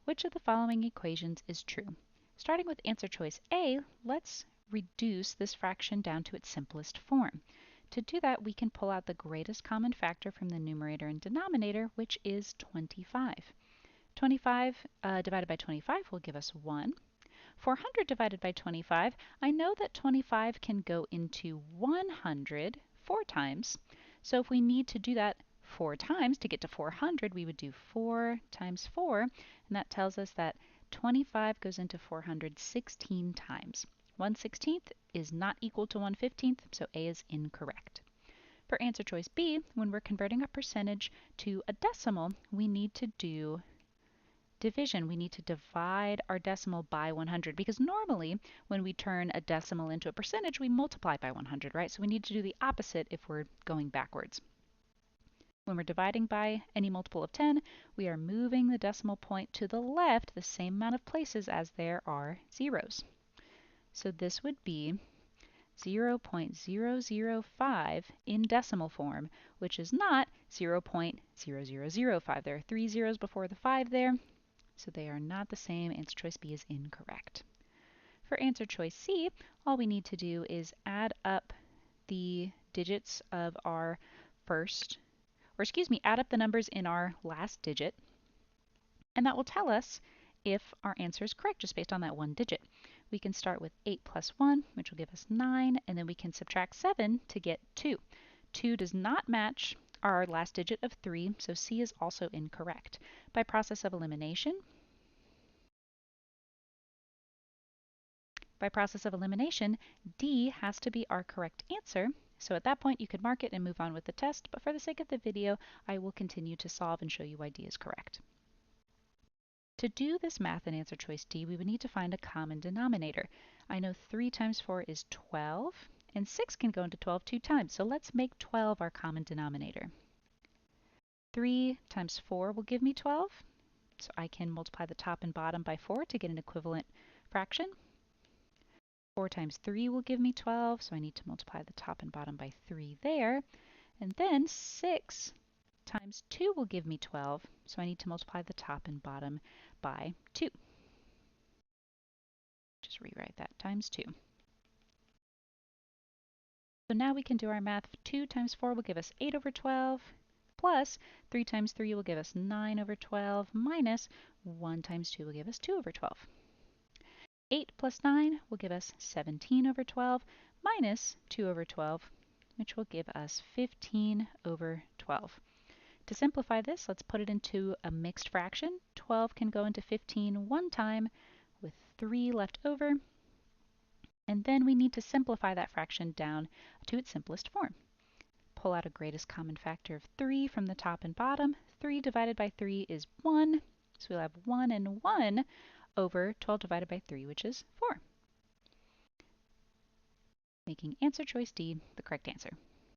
which of the following equations is true? Starting with answer choice A, let's reduce this fraction down to its simplest form. To do that, we can pull out the greatest common factor from the numerator and denominator, which is 25. 25 divided by 25 will give us 1. 400 divided by 25, I know that 25 can go into 100 4 times. So if we need to do that 4 times to get to 400, we would do 4 times 4, and that tells us that 25 goes into 400 16 times. 1/16 is not equal to 1/15, so A is incorrect. For answer choice B, when we're converting a percentage to a decimal, we need to do division. We need to divide our decimal by 100 because normally when we turn a decimal into a percentage, we multiply by 100, right? So we need to do the opposite if we're going backwards. When we're dividing by any multiple of 10, we are moving the decimal point to the left the same amount of places as there are zeros. So this would be 0.005 in decimal form, which is not 0.0005. There are 3 zeros before the 5 there, so they are not the same. Answer choice B is incorrect. For answer choice C, all we need to do is add up the digits of our add up the numbers in our last digit, and that will tell us if our answer is correct just based on that one digit. We can start with 8 plus 1, which will give us 9, and then we can subtract 7 to get 2. 2 does not match our last digit of 3, so C is also incorrect. By process of elimination, D has to be our correct answer. So at that point, you could mark it and move on with the test, but for the sake of the video, I will continue to solve and show you why D is correct. To do this math in answer choice D, we would need to find a common denominator. I know 3 times 4 is 12, and 6 can go into 12 2 times, so let's make 12 our common denominator. 3 times 4 will give me 12, so I can multiply the top and bottom by 4 to get an equivalent fraction. 4 times 3 will give me 12, so I need to multiply the top and bottom by 3 there. And then 6 times 2 will give me 12, so I need to multiply the top and bottom by 2. Just rewrite that, times 2. So now we can do our math. 2 times 4 will give us 8 over 12, plus 3 times 3 will give us 9 over 12, minus 1 times 2 will give us 2 over 12. 8 plus 9 will give us 17 over 12, minus 2 over 12, which will give us 15 over 12. To simplify this, let's put it into a mixed fraction. 12 can go into 15 one time, with 3 left over. And then we need to simplify that fraction down to its simplest form. Pull out a greatest common factor of 3 from the top and bottom. 3 divided by 3 is 1, so we'll have 1 and 1 over 12 divided by 3, which is 4. Making answer choice D the correct answer.